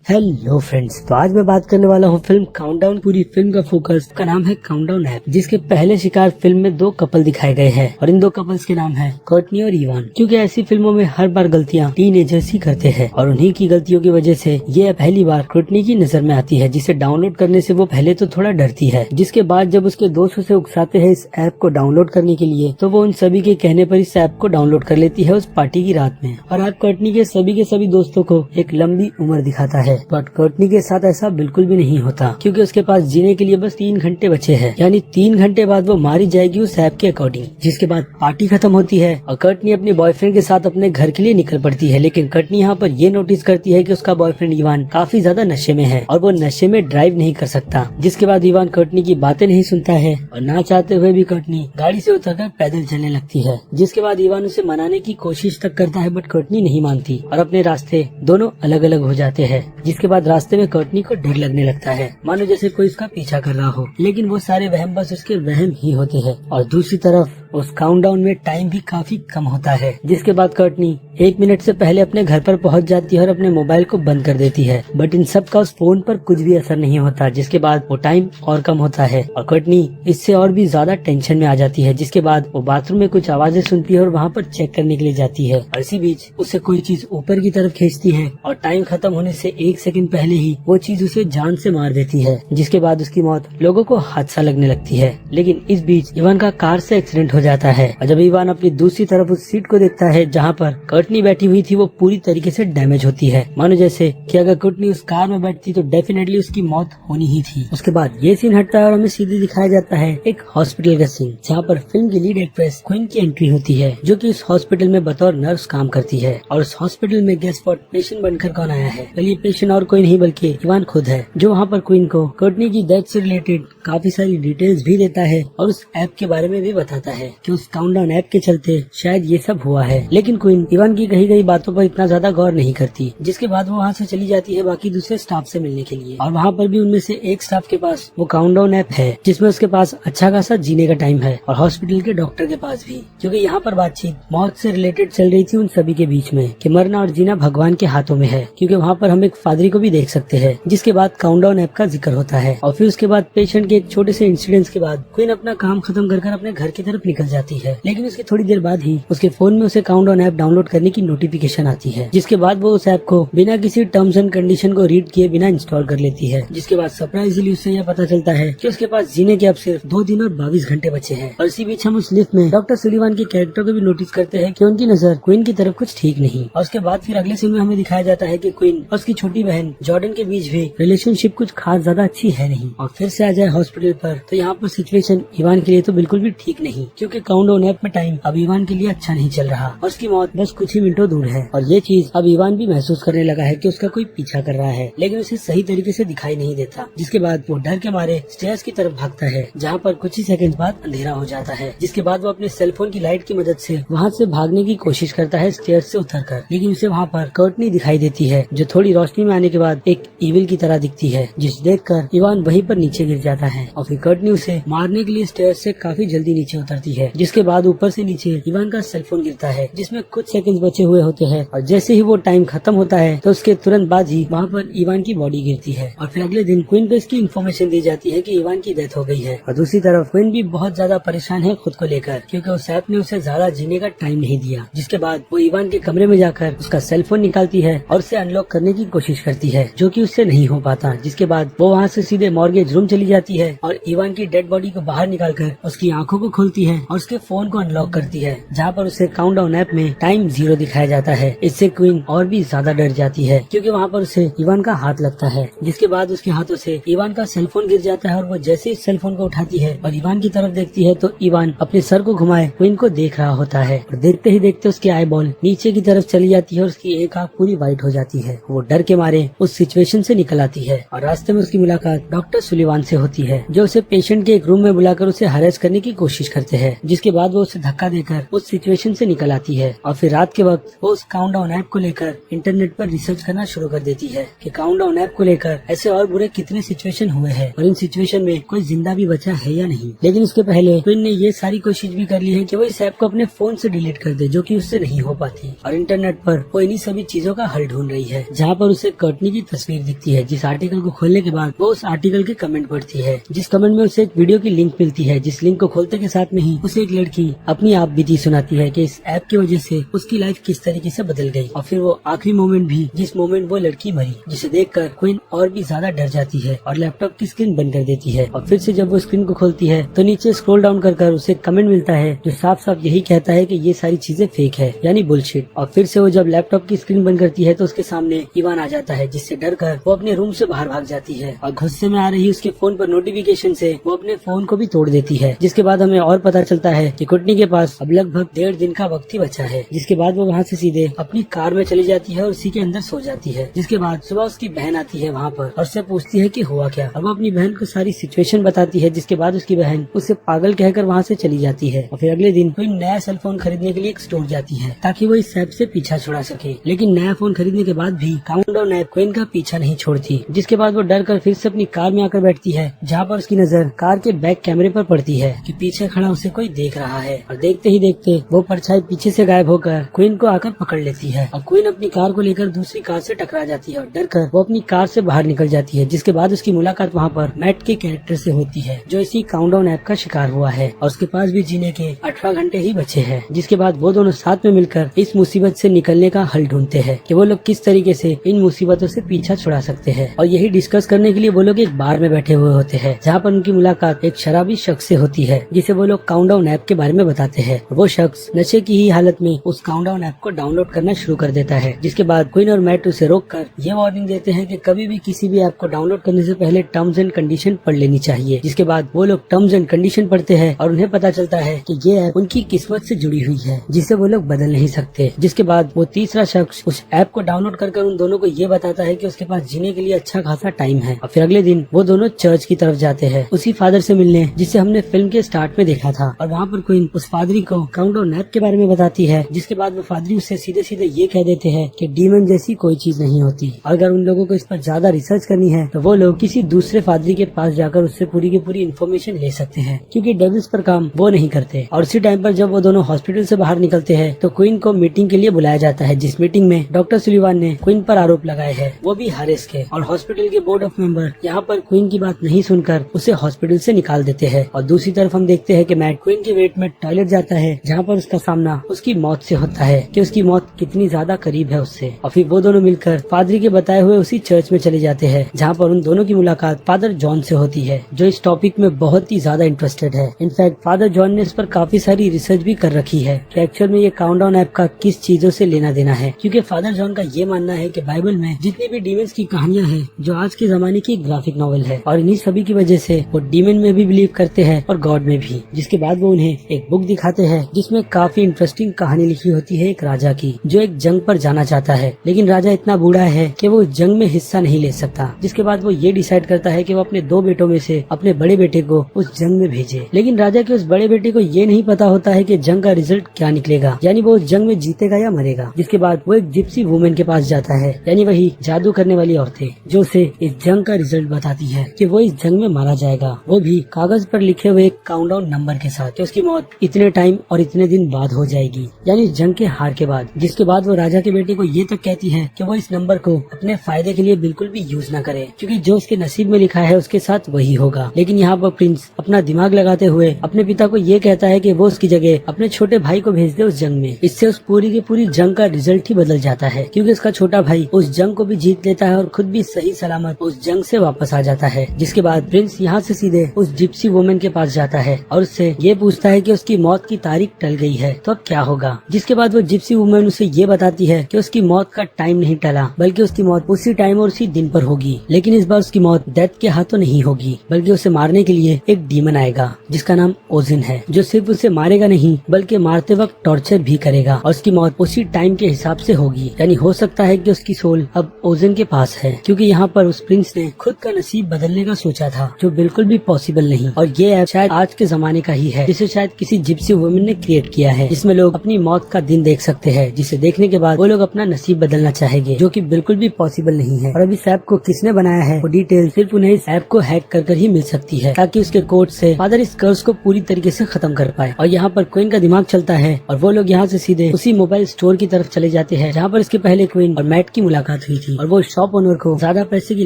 Hello friends, तो आज मैं बात करने वाला हूँ फिल्म काउंटडाउन। पूरी फिल्म का फोकस का नाम है काउंटडाउन ऐप, जिसके पहले शिकार फिल्म में 2 कपल दिखाए गए हैं और इन 2 कपल्स के नाम है कोर्टनी और इवान। क्योंकि ऐसी फिल्मों में हर बार गलतियाँ टीनेजर्स ही करते हैं और उन्हीं की गलतियों की वजह से ये पहली बार कोर्टनी की नजर में आती है, जिसे डाउनलोड करने से वो पहले तो थोड़ा डरती है। जिसके बाद जब उसके दोस्त उसे उकसाते हैं इस ऐप को डाउनलोड करने के लिए, तो वो उन सभी के कहने पर इस ऐप को डाउनलोड कर लेती है उस पार्टी की रात में। और ऐप कोर्टनी के सभी दोस्तों को एक लंबी उम्र दिखाता है, बट कोर्टनी के साथ ऐसा बिल्कुल भी नहीं होता, क्योंकि उसके पास जीने के लिए बस 3 घंटे बचे हैं। यानी 3 घंटे बाद वो मारी जाएगी उस ऐप के अकॉर्डिंग। जिसके बाद पार्टी खत्म होती है और कोर्टनी अपने बॉयफ्रेंड के साथ अपने घर के लिए निकल पड़ती है। लेकिन कोर्टनी यहाँ पर ये नोटिस करती है कि उसका बॉयफ्रेंड इवान काफी ज्यादा नशे में है और वो नशे में ड्राइव नहीं कर सकता। जिसके बाद इवान कोर्टनी की बातें नहीं सुनता है और ना चाहते हुए भी कोर्टनी गाड़ी से उतरकर पैदल चलने लगती है। जिसके बाद इवान उसे मनाने की कोशिश तक करता है, बट कोर्टनी नहीं मानती और अपने रास्ते दोनों अलग अलग हो जाते हैं। जिसके बाद रास्ते में कोर्टनी को डर लगने लगता है, मानो जैसे कोई उसका पीछा कर रहा हो। लेकिन वो सारे वहम बस उसके वहम ही होते हैं। और दूसरी तरफ उस काउंटडाउन में टाइम भी काफी कम होता है। जिसके बाद कोर्टनी 1 मिनट से पहले अपने घर पर पहुंच जाती है और अपने मोबाइल को बंद कर देती है, बट इन सब का उस फोन पर कुछ भी असर नहीं होता। जिसके बाद वो टाइम और कम होता है और कोर्टनी इससे और भी ज्यादा टेंशन में आ जाती है। जिसके बाद वो बाथरूम में कुछ आवाजें सुनती है और वहाँ पर चेक करने के लिए जाती है और इसी बीच उससे कोई चीज ऊपर की तरफ खींचती है और टाइम खत्म होने से 1 सेकंड पहले ही वो चीज उसे जान से मार देती है। जिसके बाद उसकी मौत लोगों को हादसा लगने लगती है। लेकिन इस बीच इवान का कार से एक्सीडेंट हो जाता है और जब इवान अपनी दूसरी तरफ उस सीट को देखता है जहाँ पर कोर्टनी बैठी हुई थी, वो पूरी तरीके से डैमेज होती है, मानो जैसे कि अगर कोर्टनी उस कार में बैठती तो डेफिनेटली उसकी मौत होनी ही थी। उसके बाद ये सीन हटता है और हमें सीधे दिखाया जाता है एक हॉस्पिटल का सीन, जहाँ पर फिल्म की लीड एक्ट्रेस क्वीन की एंट्री होती है, जो कि इस हॉस्पिटल में बतौर नर्स काम करती है। और उस हॉस्पिटल में गेस्ट स्पॉट पेशेंट बनकर कौन आया है? ये पेशेंट और कोई नहीं बल्कि इवान खुद है, जो वहाँ पर क्वीन को कोर्टनी की डेथ से रिलेटेड काफी सारी डिटेल्स भी देता है और उस ऐप के बारे में भी बताता है कि उस काउंटडाउन ऐप के चलते शायद ये सब हुआ है। लेकिन क्वीन इवान की कही गई बातों पर इतना ज्यादा गौर नहीं करती। जिसके बाद वो वहाँ से चली जाती है बाकी दूसरे स्टाफ से मिलने के लिए, और वहाँ पर भी उनमें से एक स्टाफ के पास वो काउंटडाउन ऐप है, जिसमें उसके पास अच्छा खासा जीने का टाइम है, और हॉस्पिटल के डॉक्टर के पास भी। क्योंकि यहाँ पर बातचीत मौत से रिलेटेड चल रही थी उन सभी के बीच में कि मरना और जीना भगवान के हाथों में है। क्योंकि वहाँ पर हम एक पादरी को भी देख सकते हैं। जिसके बाद काउंटडाउन ऐप का जिक्र होता है और फिर उसके बाद पेशेंट के एक छोटे से इंसिडेंट्स के बाद क्वीन अपना काम खत्म कर अपने घर की तरफ निकल जाती है। लेकिन उसके थोड़ी देर बाद ही उसके फोन में उसे काउंटडाउन ऐप डाउनलोड करने की नोटिफिकेशन आती है। जिसके बाद वो उस ऐप को बिना किसी टर्म्स एंड कंडीशन को रीड किए बिना इंस्टॉल कर लेती है। जिसके बाद सरप्राइजली उससे यह पता चलता है कि उसके पास जीने के अब सिर्फ 2 दिन और 22 घंटे बचे हैं। और इसी बीच हम उस लिफ्ट में डॉक्टर सुलिवान के कैरेक्टर को भी नोटिस करते हैं कि उनकी नजर क्वीन की तरफ कुछ ठीक नहीं। और उसके बाद फिर अगले सीन में हमें दिखाया जाता है कि क्वीन और उसकी छोटी बहन जॉर्डन के बीच भी रिलेशनशिप कुछ खास ज्यादा अच्छी है नहीं। और फिर से आ जाए हॉस्पिटल पर, तो यहाँ पर सिचुएशन इवान के लिए तो बिल्कुल भी ठीक नहीं, क्योंकि काउंटडाउन ऐप में टाइम अब इवान के लिए अच्छा नहीं चल रहा और उसकी मौत बस कुछ ही मिनटों दूर है। और ये चीज अब इवान भी महसूस करने लगा है कि उसका कोई पीछा कर रहा है, लेकिन उसे सही तरीके से दिखाई नहीं देता। जिसके बाद वो डर के मारे स्टेयर्स की तरफ भागता है, जहाँ पर कुछ ही सेकंड बाद अंधेरा हो जाता है। जिसके बाद वो अपने सेलफोन की लाइट की मदद से वहाँ से भागने की कोशिश करता है स्टेयर्स से उतरकर। लेकिन उसे वहाँ पर कोर्टनी दिखाई देती है, जो थोड़ी रोशनी में आने के बाद एक इविल की तरह दिखती है, जिसे देखकर इवान वहीं पर नीचे गिर जाता है और फिर कोर्टनी उसे मारने के लिए स्टेयर्स से काफी जल्दी नीचे उतरती है। जिसके बाद ऊपर से नीचे इवान का सेलफोन गिरता है, जिसमें कुछ सेकंड बचे हुए होते हैं और जैसे ही वो टाइम खत्म होता है तो उसके तुरंत बाद ही वहाँ पर इवान की बॉडी गिरती है। और फिर अगले दिन क्वीन को इसकी इन्फॉर्मेशन दी जाती है कि इवान की डेथ हो गई है। और दूसरी तरफ क्वीन भी बहुत ज्यादा परेशान है खुद को लेकर, क्योंकि उस ऐप ने उसे ज्यादा जीने का टाइम नहीं दिया। जिसके बाद वो इवान के कमरे में जाकर उसका सेलफोन निकालती है और उसे अनलॉक करने की कोशिश करती है, जो कि उससे नहीं हो पाता। जिसके बाद वो वहाँ से सीधे मॉर्गेज रूम चली जाती है और इवान की डेड बॉडी को बाहर निकालकर उसकी आंखों को खोलती है और उसके फोन को अनलॉक करती है, जहाँ पर उसे काउंटडाउन ऐप में टाइम 0 दिखाया जाता है। इससे क्वीन और भी ज्यादा डर जाती है, क्योंकि वहाँ पर उसे इवान का हाथ लगता है। जिसके बाद उसके हाथों से इवान का सेलफोन गिर जाता है और वो जैसे इस सेलफोन को उठाती है और इवान की तरफ देखती है तो इवान अपने सर को घुमाए क्वीन को देख रहा होता है। और देखते ही देखते उसकी आई बॉल नीचे की तरफ चली जाती है और उसकी एक आंख पूरी व्हाइट हो जाती है। वो डर के मारे उस सिचुएशन से निकल आती है और रास्ते में उसकी मुलाकात डॉक्टर सुलिवान से होती है, जो उसे पेशेंट के एक रूम में बुलाकर उसे हरेस करने की कोशिश करते हैं। जिसके बाद वो उसे धक्का देकर उस सिचुएशन से निकल आती है और फिर रात के वक्त वो उस काउंटडाउन ऐप को लेकर इंटरनेट पर रिसर्च करना शुरू कर देती है कि काउंटडाउन ऐप को लेकर ऐसे और बुरे कितने सिचुएशन हुए हैं और इन सिचुएशन में कोई जिंदा भी बचा है या नहीं। लेकिन उसके पहले क्वीन ने ये सारी कोशिश भी कर ली है कि वो इस ऐप को अपने फोन से डिलीट कर दे, जो कि उससे नहीं हो पाती। और इंटरनेट पर वो इन्हीं सभी चीजों का हल ढूंढ रही है, जहाँ पर उसे कर्टनी की तस्वीर दिखती है, जिस आर्टिकल को खोलने के बाद वो उस आर्टिकल के कमेंट पढ़ती है, जिस कमेंट में उसे एक वीडियो की लिंक मिलती है, जिस लिंक को खोलते के साथ में ही उसे एक लड़की अपनी आप बीती सुनाती है कि इस ऐप की वजह से उसकी लाइफ किस तरीके से बदल गई। और फिर वो आखिरी मोमेंट भी, जिस मोमेंट वो लड़की मरी, जिसे देखकर क्वीन और भी ज्यादा डर जाती है और लैपटॉप की स्क्रीन बंद कर देती है। और फिर से जब वो स्क्रीन को खोलती है तो नीचे स्क्रॉल डाउन कर उसे कमेंट मिलता है जो साफ साफ यही कहता है कि ये सारी चीजें फेक है, यानी बुलशिट। और फिर से वो जब लैपटॉप की स्क्रीन बंद करती है तो उसके सामने इवान आ जाता है, जिससे डरकर वो अपने रूम से बाहर भाग जाती है और गुस्से में आ रही उसके फोन पर नोटिफिकेशन से वो अपने फोन को भी तोड़ देती है। जिसके बाद हमें और पता चलता है कि कुटनी के पास अब लगभग 1.5 दिन का वक्त ही बचा है। जिसके बाद वो वहाँ से सीधे अपनी कार में चली जाती है और उसी के अंदर सो जाती है। जिसके बाद सुबह उसकी बहन आती है वहाँ पर और उससे पूछती है कि हुआ क्या। और वो अपनी बहन को सारी सिचुएशन बताती है, जिसके बाद उसकी बहन उसे पागल कहकर वहाँ से चली जाती है। और फिर अगले दिन कोई नया सेल फोन खरीदने के लिए एक स्टोर जाती है ताकि वो इस ऐप से पीछा छुड़ा सके। लेकिन नया फोन खरीदने के बाद भी काउंटडाउन ऐप क्वीन का पीछा नहीं छोड़ती। जिसके बाद वो डर कर फिर से अपनी कार में आकर बैठती है, जहाँ पर उसकी नजर कार के बैक कैमरे पर पड़ती है कि पीछे खड़ा उसे कोई देख रहा है। और देखते ही देखते वो परछाई पीछे से गायब होकर क्वीन को आकर पकड़ लेती है और क्वीन अपनी कार को लेकर दूसरी कार से टकरा जाती है और डर कर वो अपनी कार से बाहर निकल जाती है। जिसके बाद उसकी मुलाकात वहाँ पर मैट के कैरेक्टर से होती है, जो इसी काउंटडाउन ऐप का शिकार हुआ है और उसके पास भी जीने के 18 घंटे ही बचे हैं। जिसके बाद वो दोनों साथ में मिलकर इस मुसीबत से निकलने का हल ढूंढते हैं कि वो लोग किस तरीके से इन मुसीबतों से पीछा छुड़ा सकते हैं। और यही डिस्कस करने के लिए वो लोग एक बार में बैठे हुए होते हैं, जहाँ पर उनकी मुलाकात एक शराबी शख्स से होती है, जिसे वो लोग काउंटडाउन ऐप के बारे में बताते हैं। वो शख्स नशे की ही हालत में उस काउंटडाउन ऐप को डाउनलोड करना शुरू कर देता है। जिसके बाद क्वीन और मैट उसे रोककर ये वार्निंग देते हैं कि कभी भी किसी भी ऐप को डाउनलोड करने से पहले टर्म्स एंड कंडीशन पढ़ लेनी चाहिए। जिसके बाद वो लोग टर्म्स एंड कंडीशन पढ़ते हैं और उन्हें पता चलता है कि ये ऐप उनकी किस्मत से जुड़ी हुई है, जिसे वो लोग बदल नहीं सकते। जिसके बाद वो तीसरा शख्स उस ऐप को डाउनलोड कर उन दोनों को ये बताता है कि उसके पास जीने के लिए अच्छा खासा टाइम है। और फिर अगले दिन वो दोनों चर्च की तरफ जाते हैं उसी फादर से मिलने जिसे हमने फिल्म के स्टार्ट में देखा था। और वहाँ पर क्वीन उस फादरी को काउंटडाउन ऐप के बारे में बताती है। जिसके बाद वो फादरी उससे सीधे सीधे ये कह देते हैं कि डीमन जैसी कोई चीज नहीं होती। अगर उन लोगों को इस पर ज्यादा रिसर्च करनी है तो वो लोग किसी दूसरे फादरी के पास जाकर उससे पूरी की पूरी इन्फॉर्मेशन ले सकते हैं, क्योंकि डेविल्स पर काम वो नहीं करते। और उसी टाइम पर जब वो दोनों हॉस्पिटल से बाहर निकलते हैं तो क्वीन को मीटिंग के लिए बुलाया जाता है, जिस मीटिंग में डॉक्टर सुलिवान ने क्वीन पर आरोप लगाए हैं, वो भी हारिस के। और हॉस्पिटल के बोर्ड ऑफ मेंबर यहाँ पर क्वीन की बात नहीं सुनकर उसे हॉस्पिटल से निकाल देते हैं। और दूसरी तरफ हम देखते हैं कि मैट क्वीन के वेट में टॉयलेट जाता है, जहाँ पर उसका सामना उसकी मौत से होता है कि उसकी मौत कितनी ज्यादा करीब है उससे। और फिर वो दोनों मिलकर फादरी के बताए हुए उसी चर्च में चले जाते हैं, जहाँ पर उन दोनों की मुलाकात फादर जॉन से होती है, जो इस टॉपिक में बहुत ही ज्यादा इंटरेस्टेड है। इनफैक्ट फादर जॉन ने इस पर काफी सारी रिसर्च भी कर रखी है कि एक्चुअल में ये काउंटडाउन ऐप का किस चीजों से लेना देना है, क्योंकि फादर जॉन का ये मानना है कि बाइबल में जितनी भी डीमंस की कहानियां हैं, जो आज के जमाने की ग्राफिक नॉवल है, और इन्हीं सभी की वजह से वो डीमन में भी बिलीव करते हैं और गॉड में भी। जिसके बाद वो उन्हें एक बुक दिखाते हैं जिसमें काफी इंटरेस्टिंग कहानी लिखी होती है एक राजा की, जो एक जंग पर जाना चाहता है, लेकिन राजा इतना बूढ़ा है कि वो जंग में हिस्सा नहीं ले सकता। जिसके बाद वो ये डिसाइड करता है कि वो अपने 2 बेटों में से अपने बड़े बेटे को उस जंग में भेजे। लेकिन राजा के उस बड़े बेटे को ये नहीं पता होता है कि जंग का रिजल्ट क्या निकलेगा, यानी वो उस जंग में जीतेगा या मरेगा। जिसके बाद वो एक जिप्सी वुमेन के पास जाता है, यानी वही जादू करने वाली औरतें, जो उसे इस जंग का रिजल्ट बताती है कि वो इस जंग में मारा जाएगा, वो भी कागज पर लिखे हुए एक काउंटडाउन नंबर के साथ, कि उसकी मौत इतने टाइम और इतने दिन बाद हो जाएगी, यानी जंग के हार के बाद। जिसके बाद वो राजा के बेटे को ये तक कहती है कि वो इस नंबर को अपने फायदे के लिए बिल्कुल भी यूज न करे, क्योंकि जो उसके नसीब में लिखा है उसके साथ वही होगा। लेकिन यहाँ पर प्रिंस अपना दिमाग लगाते हुए अपने पिता को ये कहता है कि वो उसकी जगह अपने छोटे भाई को भेज दे उस जंग में। इससे उस पूरी की पूरी जंग का रिजल्ट ही बदल जाता है, क्योंकि उसका छोटा भाई उस जंग को भी जीत लेता है और खुद भी सही सलामत उस जंग से वापस आ जाता है। जिसके बाद प्रिंस यहाँ से सीधे उस जिप्सी वुमेन के पास जाता है और उससे ये पूछता है कि उसकी मौत की तारीख टल गई है तो अब क्या होगा। जिसके बाद वो जिप्सी वुमेन उसे ये बताती है कि उसकी मौत का टाइम नहीं टला, बल्कि उसकी मौत उसी टाइम और उसी दिन पर होगी। लेकिन इस बार उसकी मौत डेथ के हाथों नहीं होगी, बल्कि उसे मारने के लिए एक डीमन आएगा जिसका नाम ओजिन है, जो सिर्फ उसे मारेगा नहीं बल्कि मारते वक्त टॉर्चर भी करेगा। और उसकी मौत उसी टाइम के हिसाब से होगी, यानी हो सकता है कि उसकी सोल अब ओजिन के पास है, क्योंकि यहाँ पर उस प्रिंस ने खुद का नसीब बदलने का सोचा था, जो बिल्कुल भी पॉसिबल नहीं। और ये ऐप शायद आज के जमाने का ही है, जिसे शायद किसी जिप्सी वुमेन ने क्रिएट किया है, जिसमें लोग अपनी मौत का दिन देख सकते हैं, जिसे देखने के बाद वो लोग अपना नसीब बदलना चाहेंगे, जो कि बिल्कुल भी पॉसिबल नहीं है। और अब इस ऐप को किसने बनाया है वो डिटेल सिर्फ उन्हें इस ऐप को हैक कर ही मिल सकती है, ताकि उसके कोड से फादर इस कर्स को पूरी तरीके से खत्म कर पाए। और यहाँ पर क्वीन का दिमाग चलता है और वो लोग यहाँ से सीधे उसी मोबाइल स्टोर की तरफ चले जाते हैं, जहाँ पर इसके पहले क्वीन और मैट की मुलाकात हुई थी और वो शॉप ओनर को ज्यादा पैसे की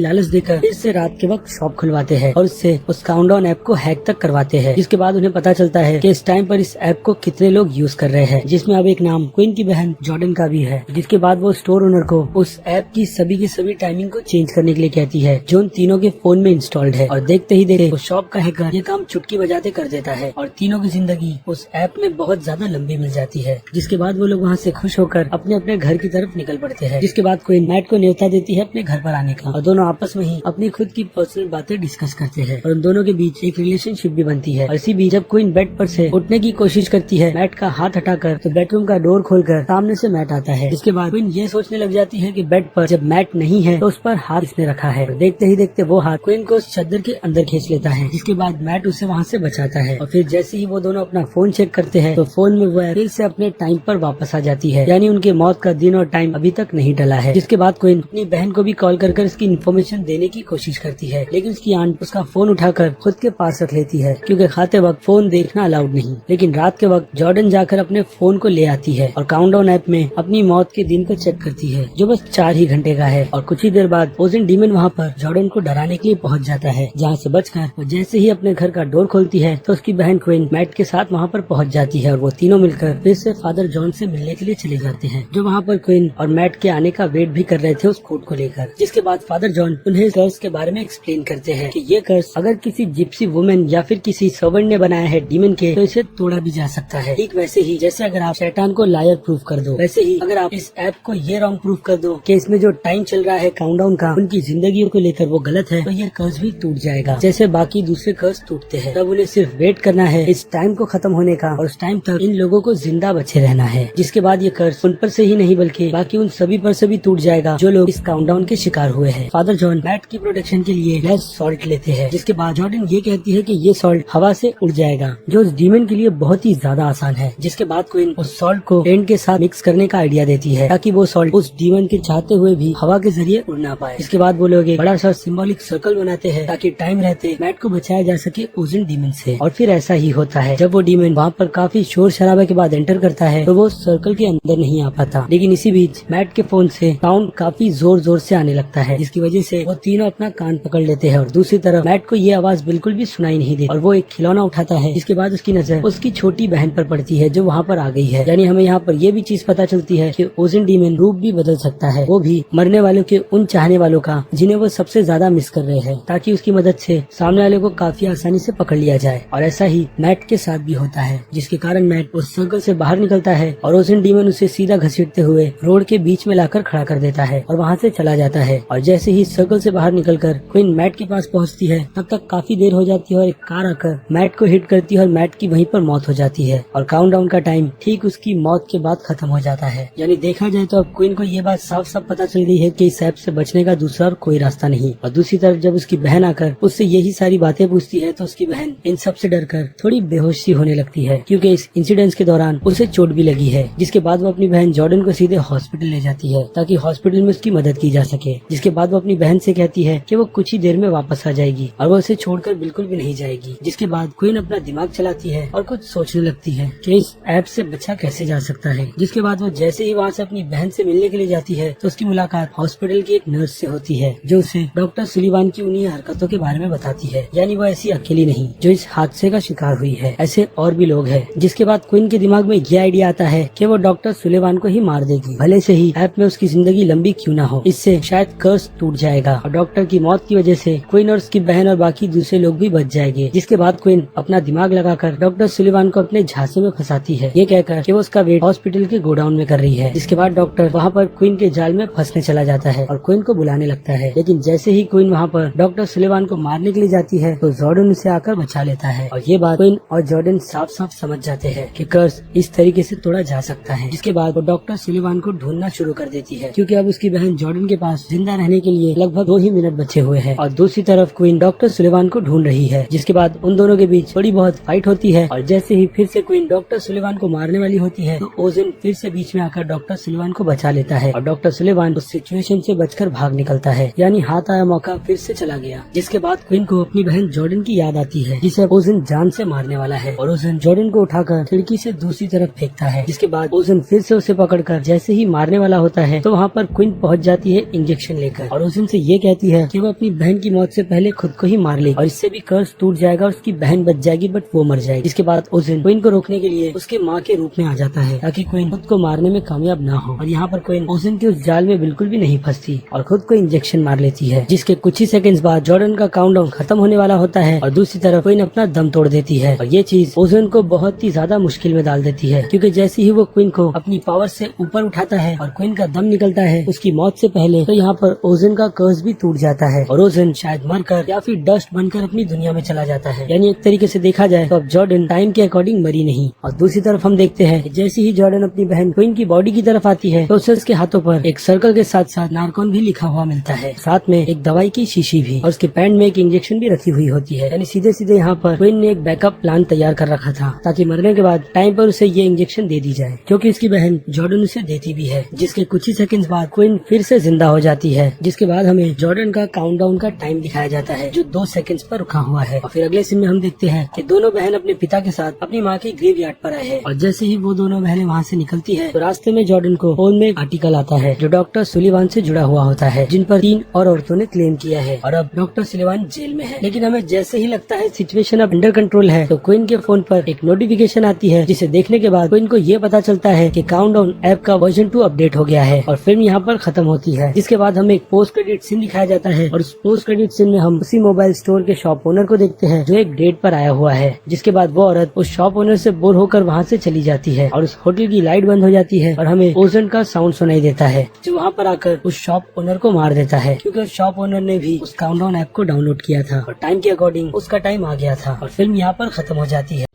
लालच देकर फिर से रात के वक्त शॉप खुलवाते हैं और उससे उस काउंटडाउन ऐप को हैक तक करवाते हैं। जिसके बाद उन्हें पता चलता है कि इस टाइम पर इस ऐप को कितने लोग यूज कर रहे हैं, जिसमें अब एक नाम क्वीन की बहन जॉर्डन का भी है। जिसके बाद वो स्टोर ओनर को उस ऐप की सभी टाइमिंग को चेंज करने के लिए कहती है जो उन तीनों के फोन में इंस्टॉल्ड है। और देखते ही देखते वो शॉप का हैकर ये काम चुटकी बजाते कर देता है और तीनों की जिंदगी उस ऐप में बहुत ज्यादा लंबी मिल जाती है। जिसके बाद वो लोग वहाँ से खुश होकर अपने अपने घर की तरफ निकल पड़ते हैं। जिसके बाद क्वीन मैट को न्योता देती है अपने घर पर आने का और दोनों आपस में ही अपनी खुद की पर्सनल बातें डिस्कस करते हैं और उन दोनों के बीच एक रिलेशनशिप भी बनती है। और इसी बीच जब क्वीन बेड पर से उठने की कोशिश करती है मैट का हाथ हटाकर, तो बेडरूम का डोर खोलकर सामने से मैट आता है। इसके बाद क्वीन ये सोचने लग जाती है कि बेड पर जब मैट नहीं है तो उस पर हाथ इसने रखा है। और देखते ही देखते वो हाथ क्वीन को उस चादर के अंदर खींच लेता है। जिसके बाद मैट उसे वहाँ से बचाता है और फिर जैसे ही वो दोनों अपना फोन चेक करते हैं तो फोन में वो फिर से अपने टाइम पर वापस आ जाती है, यानी उनके मौत का दिन और टाइम अभी तक नहीं टला है। जिसके बाद क्वीन अपनी बहन को भी कॉल कर इसकी इन्फॉर्मेशन देने की कोशिश करती है, लेकिन उसकी आंट उसका फोन उठाकर खुद के पास रख लेती है क्योंकि खाते वक्त फोन देखना अलाउड नहीं। लेकिन रात के वक्त जॉर्डन जाकर अपने फोन को ले आती है और काउंटडाउन ऐप में अपनी मौत के दिन को चेक करती है जो बस 4 ही घंटे का है। और कुछ ही देर बाद ओजिन डीमन वहाँ पर जॉर्डन को डराने के लिए पहुँच जाता है, जहाँ से बचकर वो जैसे ही अपने घर का डोर खोलती है तो उसकी बहन क्वीन मैट के साथ वहाँ पर पहुँच जाती है और वो तीनों मिलकर फिर से फादर जॉन से मिलने के लिए चले जाते हैं, जो वहाँ पर क्वीन और मैट के आने का वेट भी कर रहे थे उस कोट को लेकर। जिसके बाद फादर जॉन उन्हें कर्स के बारे में एक्सप्लेन करते हैं कि ये कर्स अगर किसी जिप्सी वुमेन या फिर किसी सर्वेंट ने बनाया है डीमन के, तो इसे तोड़ा भी जा सकता है। ठीक वैसे ही जैसे अगर आप शैतान को लायर प्रूफ कर दो, वैसे ही अगर आप इस ऐप को ये रॉन्ग प्रूफ कर दो कि इसमें जो टाइम चल रहा है काउंटडाउन का उनकी जिंदगी को लेकर वो गलत है, तो ये कर्स भी टूट जाएगा जैसे बाकी दूसरे कर्स टूटते हैं। तब उन्हें सिर्फ वेट करना है इस टाइम को खत्म होने का और उस टाइम तक इन लोगों को जिंदा बचे रहना है। जिसके बाद ये कर्स उन पर से ही नहीं बल्कि बाकी उन सभी पर से भी टूट जाएगा जो लोग इस काउंटडाउन के शिकार हुए हैं। फादर जॉन मैट की प्रोटेक्शन के लिए लेस सॉल्ट लेते हैं। जिसके बाद जॉर्डन ये कहती है कि ये सॉल्ट हवा से उड़ जाएगा जो उस डीमन के लिए बहुत ही ज्यादा आसान है। जिसके बाद क्वीन उस सॉल्ट को पेंट के साथ मिक्स करने का आइडिया देती है ताकि वो सॉल्ट उस डीमन के चाहते हुए भी हवा के जरिए उड़ ना पाए। इसके बाद वो लोग एक बड़ा सा सिंबॉलिक सर्कल बनाते हैं ताकि टाइम रहते मैट को बचाया जा सके ओजिन डीमन से। और फिर ऐसा ही होता है, जब वो डीमन वहाँ पर काफी शोर शराबे के बाद एंटर करता है तो वो सर्कल के अंदर नहीं आ पाता। लेकिन इसी बीच मैट के फोन से साउंड काफी जोर जोर से आने लगता है, जिसकी वजह से वो तीनों अपना कान पकड़ लेते हैं और दूसरी तरफ मैट को ये आवाज बिल्कुल भी सुनाई नहीं देती और वो एक खिलौना उठाता है। जिसके बाद उसकी नजर उसकी छोटी बहन पर पड़ती है जो वहाँ पर आ गई है। यानी हमें यहाँ पर ये भी चीज पता चलती है कि ओजिन डीमन रूप भी बदल सकता है, वो भी मरने वालों के उन चाहने वालों का जिन्हें वो सबसे ज्यादा मिस कर रहे हैं, ताकि उसकी मदद से सामने वाले को काफी आसानी से पकड़ लिया जाए। और ऐसा ही मैट के साथ भी होता है, जिसके कारण मैट उस सर्कल से बाहर निकलता है और ओजिन डीमन उसे सीधा घसीटते हुए रोड के बीच में लाकर खड़ा कर देता है और वहाँ से चला जाता है। और जैसे ही सर्कल से बाहर निकलकर क्वीन मैट के पास पहुँचती है तब तक काफी देर हो जाती है और एक कार आकर मैट को हिट करती है और मैट की वहीं पर मौत हो जाती है और काउंटडाउन का टाइम ठीक उसकी मौत के बाद खत्म हो जाता है। यानी देखा जाए तो अब क्वीन को ये बात साफ साफ पता चल गई है कि इस ऐप से बचने का दूसरा और कोई रास्ता नहीं। और दूसरी तरफ जब उसकी बहन आकर उससे यही सारी बातें पूछती है तो उसकी बहन इन सब से डरकर थोड़ी बेहोश सी होने लगती है क्योंकि इस इंसिडेंट के दौरान उसे चोट भी लगी है। जिसके बाद वो अपनी बहन जॉर्डन को सीधे हॉस्पिटल ले जाती है ताकि हॉस्पिटल में उसकी मदद की जा सके। जिसके बाद वो अपनी बहन से कहती है कि वो कुछ ही देर में वापस आ जाएगी और वो उसे छोड़कर बिल्कुल भी नहीं जाएगी। जिसके बाद क्वीन अपना दिमाग चलाती है और कुछ सोचने लगती है कि इस ऐप से बचा कैसे जा सकता है। जिसके बाद वो जैसे ही वहाँ से अपनी बहन से मिलने के लिए जाती है तो उसकी मुलाकात हॉस्पिटल की एक नर्स से होती है जो उसे डॉक्टर सुलिवान की उन्हीं हरकतों के बारे में बताती है। यानी वो ऐसी अकेली नहीं जो इस हादसे का शिकार हुई है, ऐसे और भी लोग हैं। जिसके बाद क्वीन के दिमाग में ये आइडिया आता है कि वो डॉक्टर सुलिवान को ही मार देगी, भले से ही ऐप में उसकी जिंदगी लंबी क्यों ना हो। इससे शायद कर्स टूट जाएगा और डॉक्टर की मौत की वजह से क्वीन और उसकी बहन और बाकी दूसरे लोग भी बच जाएंगे। जिसके बाद क्वीन अपना दिमाग लगाकर डॉक्टर सुलिवान को अपने झांसे में फंसाती है, ये कहकर कि वो उसका वेट हॉस्पिटल के गोडाउन में कर रही है। जिसके बाद डॉक्टर वहाँ पर क्वीन के जाल में फंसने चला जाता है और क्वीन को बुलाने लगता है। लेकिन जैसे ही क्वीन वहाँ पर डॉक्टर सुलिवान को मारने के लिए जाती है तो जॉर्डन उसे आकर बचा लेता है और ये बात क्वीन और जॉर्डन साफ साफ समझ जाते हैं कि कर्स इस तरीके से तोड़ा जा सकता है। जिसके बाद वो डॉक्टर सुलिवान को ढूंढना शुरू कर देती है क्योंकि अब उसकी बहन जॉर्डन के पास जिंदा रहने के लिए लगभग 2 ही मिनट बचे हुए हैं और दूसरी तरफ क्वीन डॉक्टर सुलिवान को ढूंढ रही है। जिसके बाद उन दोनों के बीच थोड़ी बहुत फाइट होती है और जैसे ही फिर से क्वीन डॉक्टर सुलिवान को मारने वाली होती है तो ओजिन फिर से बीच में आकर डॉक्टर सुलिवान को बचा लेता है और डॉक्टर सुलिवान उस सिचुएशन से बचकर भाग निकलता है, यानी हाथ आया मौका फिर से चला गया। जिसके बाद क्वीन को अपनी बहन जॉर्डन की याद आती है जिसे ओजिन जान से मारने वाला है और ओजिन जॉर्डन को उठाकर खिड़की से दूसरी तरफ फेंकता है। जिसके बाद ओजिन फिर से उसे पकड़कर जैसे ही मारने वाला होता है तो वहाँ पर क्वीन क्वीन पहुंच जाती है इंजेक्शन लेकर और ओजन से ये कहती है कि वो अपनी बहन की मौत से पहले खुद को ही मार ले और इससे भी कर्ज टूट जाएगा और उसकी बहन बच जाएगी बट वो मर जाएगी। इसके बाद ओजन क्वीन को रोकने के लिए उसके माँ के रूप में आ जाता है ताकि क्वीन खुद को मारने में कामयाब ना हो और यहाँ पर क्वीन ओजन के उस जाल में बिल्कुल भी नहीं फंसती और खुद को इंजेक्शन मार लेती है, जिसके कुछ ही सेकंड्स बाद जॉर्डन का काउंटडाउन खत्म होने वाला होता है और दूसरी तरफ क्वीन अपना दम तोड़ देती है और ये चीज ओजन को बहुत ही ज्यादा मुश्किल में डाल देती है क्योंकि जैसे ही वो क्वीन को अपनी पावर से ऊपर उठाता है और क्वीन का दम निकलता है उसकी मौत से पहले, तो यहाँ पर ओजन का कर्ज भी टूट जाता है और ओजन शायद मरकर या फिर डस्ट बनकर अपनी दुनिया में चला जाता है। यानी एक तरीके से देखा जाए तो अब जॉर्डन टाइम के अकॉर्डिंग मरी नहीं। और दूसरी तरफ हम देखते हैं कि जैसे ही जॉर्डन अपनी बहन क्वीन की बॉडी की तरफ आती है तो उसे उसके हाथों पर एक सर्कल के साथ साथ नार्कोन भी लिखा हुआ मिलता है, साथ में एक दवाई की शीशी भी और उसके पैंट में एक इंजेक्शन भी रखी हुई होती है। यानी सीधे सीधे यहाँ पर क्वीन ने एक बैकअप प्लान तैयार कर रखा था ताकि मरने के बाद टाइम पर उसे ये इंजेक्शन दे दी जाए, क्योंकि उसकी बहन जॉर्डन उसे देती भी है। जिसके कुछ ही सेकंड्स बाद क्वीन फिर से जिंदा हो जाती है, जिसके बाद हमें जॉर्डन का काउंटडाउन का टाइम दिखाया जाता है जो 2 सेकंड्स पर रुका हुआ है। और फिर अगले सीन में हम देखते हैं कि दोनों बहन अपने पिता के साथ अपनी माँ के ग्रेवयार्ड पर आए हैं और जैसे ही वो दोनों बहनें वहाँ से निकलती है तो रास्ते में जॉर्डन को फोन में एक आर्टिकल आता है जो डॉक्टर सुलिवान से जुड़ा हुआ होता है, जिन पर 3 और औरतों ने क्लेम किया है और अब डॉक्टर सुलिवान जेल में है। लेकिन हमें जैसे ही लगता है सिचुएशन अब अंडर कंट्रोल है तो क्वीन के फोन पर एक नोटिफिकेशन आती है, जिसे देखने के बाद क्वीन को ये पता चलता है कि काउंटडाउन ऐप का वर्जन 2 अपडेट हो गया है और फिल्म यहाँ पर खत्म होती है। जिसके बाद हमें एक पोस्ट क्रेडिट सीन दिखाया जाता है और उस पोस्ट क्रेडिट सीन में हम उसी मोबाइल स्टोर के शॉप ओनर को देखते हैं जो एक डेट पर आया हुआ है। जिसके बाद वो औरत उस शॉप ओनर से बोर होकर वहाँ से चली जाती है और उस होटल की लाइट बंद हो जाती है और हमें ओजन का साउंड सुनाई देता है जो वहाँ पर आकर उस शॉप ओनर को मार देता है, क्योंकि उस शॉप ओनर ने भी उस काउंटडाउन ऐप को डाउनलोड किया था और टाइम के अकॉर्डिंग उसका टाइम आ गया था और फिल्म यहाँ पर खत्म हो जाती है।